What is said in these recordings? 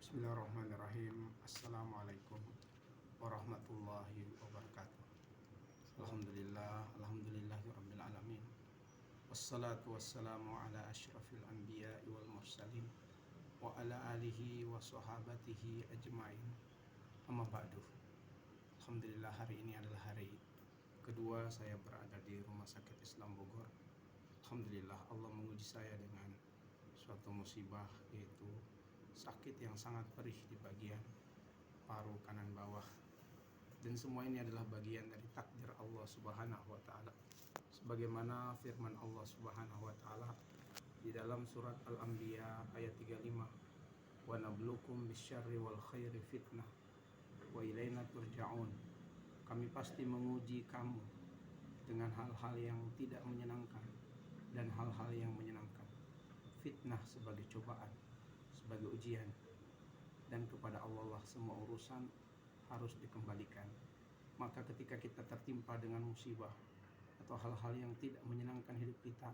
Bismillahirrahmanirrahim. Assalamualaikum warahmatullahi wabarakatuh. Alhamdulillahirabbil alamin. Wassalatu wassalamu ala asyrafil anbiya'i wal mursalin wa ala alihi wa sahabatihi ajmain. Amma ba'du. Alhamdulillah, hari ini adalah hari kedua saya berada di Rumah Sakit Islam Bogor. Alhamdulillah, Allah menguji saya dengan suatu musibah, yaitu sakit yang sangat perih di bagian paru kanan bawah. Dan semua ini adalah bagian dari takdir Allah Subhanahu wa taala. Sebagaimana firman Allah Subhanahu wa taala di dalam surat Al-Anbiya ayat 35, "Wa nabluukum bisyarri wal khairi fitnah wa ilaina turja'un." Kami pasti menguji kamu dengan hal-hal yang tidak menyenangkan dan hal-hal yang menyenangkan. Fitnah sebagai cobaan, sebagai ujian, dan kepada Allah lah semua urusan harus dikembalikan. Maka ketika kita tertimpa dengan musibah atau hal-hal yang tidak menyenangkan hidup kita,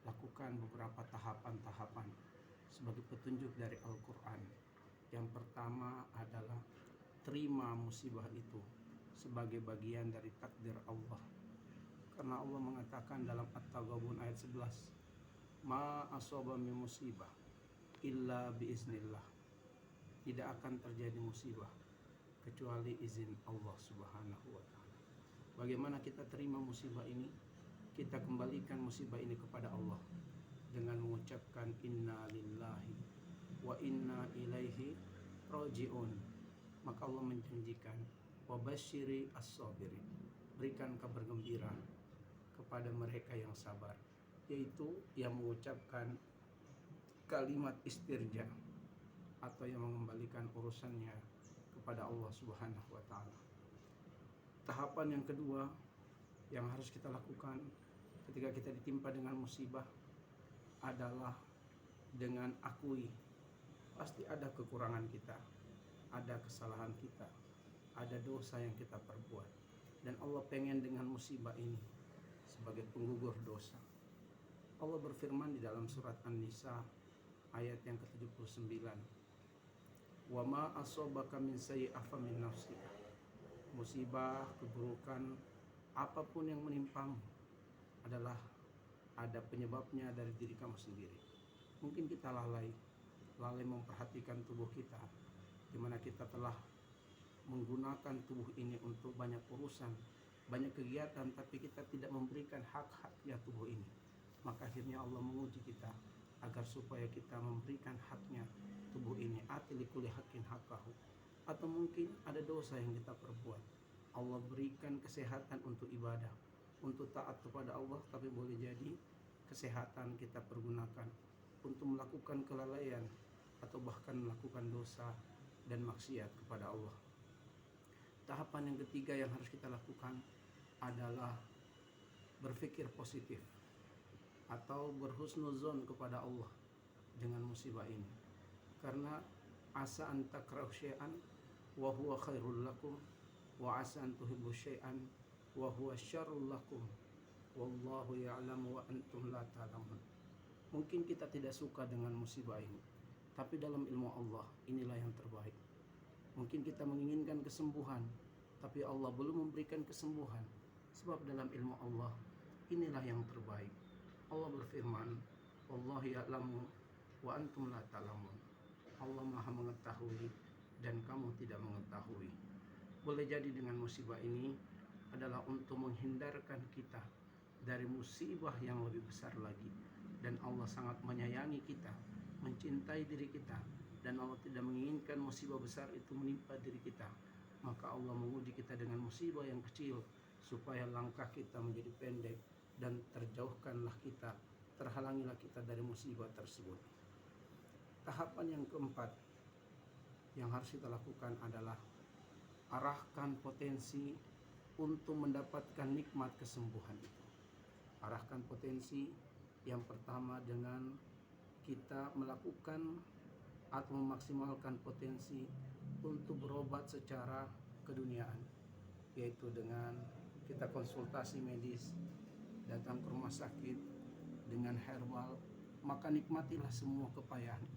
lakukan beberapa tahapan-tahapan sebagai petunjuk dari Al-Quran. Yang pertama adalah terima musibah itu sebagai bagian dari takdir Allah, karena Allah mengatakan dalam At-Taghabun ayat 11, "Ma asaba min musibah illa biiznillah." Tidak akan terjadi musibah kecuali izin Allah Subhanahu wa taala. Bagaimana kita terima musibah ini? Kita kembalikan musibah ini kepada Allah dengan mengucapkan inna lillahi wa inna ilaihi raji'un. Maka Allah menjanjikan wa basyiri as-sabirin, berikan kabar gembira kepada mereka yang sabar, yaitu yang mengucapkan kalimat istirja atau yang mengembalikan urusannya kepada Allah Subhanahu wa taala. Tahapan yang kedua yang harus kita lakukan ketika kita ditimpa dengan musibah adalah dengan akui pasti ada kekurangan kita, ada kesalahan kita, ada dosa yang kita perbuat, dan Allah pengen dengan musibah ini sebagai penggugur dosa. Allah berfirman di dalam surat An-Nisa ayat yang ke-79, "Wa ma asabaka min sayyi'atin famin nafsika." Musibah, keburukan, apapun yang menimpamu adalah ada penyebabnya dari diri kamu sendiri. Mungkin kita lalai memperhatikan tubuh kita, di mana kita telah menggunakan tubuh ini untuk banyak urusan, banyak kegiatan, tapi kita tidak memberikan hak-haknya tubuh ini. Maka akhirnya Allah menguji kita agar supaya kita memberikan haknya tubuh ini. Ati likulli haqqin haqqahu. Atau mungkin ada dosa yang kita perbuat, Allah berikan kesehatan untuk ibadah, untuk taat kepada Allah, tapi boleh jadi kesehatan kita pergunakan untuk melakukan kelalaian atau bahkan melakukan dosa dan maksiat kepada Allah. Tahapan yang ketiga yang harus kita lakukan adalah berpikir positif atau berhusnuzon kepada Allah dengan musibah ini. Karena asa an takrahu syai'an wa huwa khairul lakum wa asa an tuhibbu syai'an wa huwa syarrul lakum wallahu ya'lamu wa antum la ta'lamun. Mungkin kita tidak suka dengan musibah ini, tapi dalam ilmu Allah inilah yang terbaik. Mungkin kita menginginkan kesembuhan, tapi Allah belum memberikan kesembuhan, sebab dalam ilmu Allah inilah yang terbaik. Allah berfirman, "Wallahu ya'lamu wa antum la ta'lamun." Allah Maha mengetahui dan kamu tidak mengetahui. Boleh jadi dengan musibah ini adalah untuk menghindarkan kita dari musibah yang lebih besar lagi. Dan Allah sangat menyayangi kita, mencintai diri kita, dan Allah tidak menginginkan musibah besar itu menimpa diri kita. Maka Allah menguji kita dengan musibah yang kecil supaya langkah kita menjadi pendek dan terjauhkanlah kita, terhalangilah kita dari musibah tersebut. Tahapan yang keempat yang harus kita lakukan adalah arahkan potensi untuk mendapatkan nikmat kesembuhan itu. Arahkan potensi yang pertama dengan kita melakukan atau memaksimalkan potensi untuk berobat secara keduniaan, yaitu dengan kita konsultasi medis, datang ke rumah sakit dengan herbal, maka nikmatilah semua kepayahan.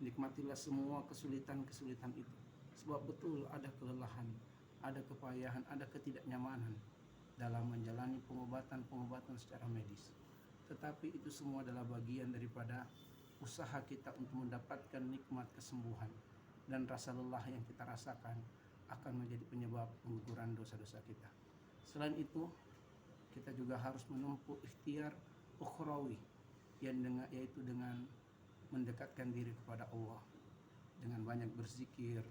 Nikmatilah semua kesulitan-kesulitan itu. Sebab betul ada kelelahan, ada kepayahan, ada ketidaknyamanan dalam menjalani pengobatan-pengobatan secara medis. Tetapi itu semua adalah bagian daripada usaha kita untuk mendapatkan nikmat kesembuhan, dan rasa lelah yang kita rasakan akan menjadi penyebab pengguguran dosa-dosa kita. Selain itu, kita juga harus menempuh ikhtiar ukhrawi, yaitu dengan mendekatkan diri kepada Allah dengan banyak berzikir,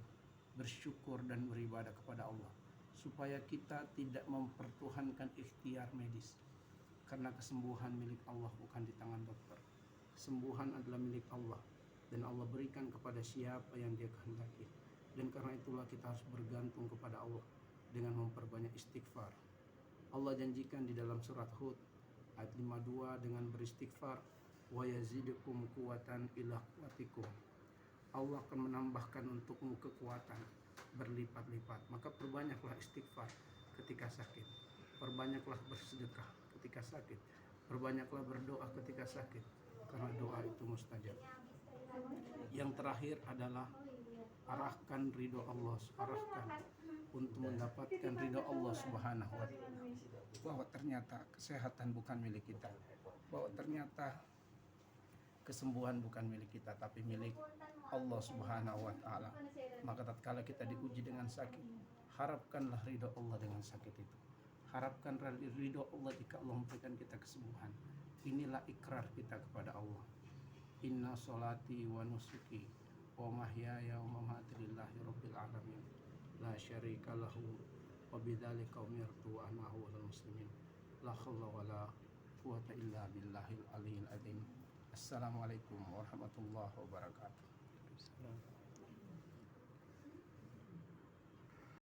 bersyukur dan beribadah kepada Allah, supaya kita tidak mempertuhankan ikhtiar medis, karena kesembuhan milik Allah, bukan di tangan dokter. Kesembuhan adalah milik Allah, dan Allah berikan kepada siapa yang Dia kehendaki. Dan karena itulah kita harus bergantung kepada Allah dengan memperbanyak istighfar. Allah janjikan di dalam surat Hud ayat 52 dengan beristighfar, wa yazidukum quwwatan ila quwwatikum. Allah akan menambahkan untukmu kekuatan berlipat-lipat. Maka perbanyaklah istighfar ketika sakit, perbanyaklah bersedekah ketika sakit, perbanyaklah berdoa ketika sakit, karena doa itu mustajab. Yang terakhir adalah arahkan ridho Allah, untuk mendapatkan ridho Allah Subhanahu wa Ta'ala, bahwa ternyata kesehatan bukan milik kita, bahwa ternyata kesembuhan bukan milik kita, tapi milik Allah Subhanahu wa Ta'ala. Maka tatkala kita diuji dengan sakit, harapkanlah ridho Allah dengan sakit itu. Harapkan ridho Allah jika Allah memberikan kita kesembuhan. Inilah ikrar kita kepada Allah. Inna sholati wa nusuki wa mahyaya wa mamati lillahi rabbil alamin, la syarika lahu, wa bidzalika umirtu wa ana awwalul muslimin. La haula wala quwwata illa billahil aliyyil azim. Assalamualaikum warahmatullahi wabarakatuh.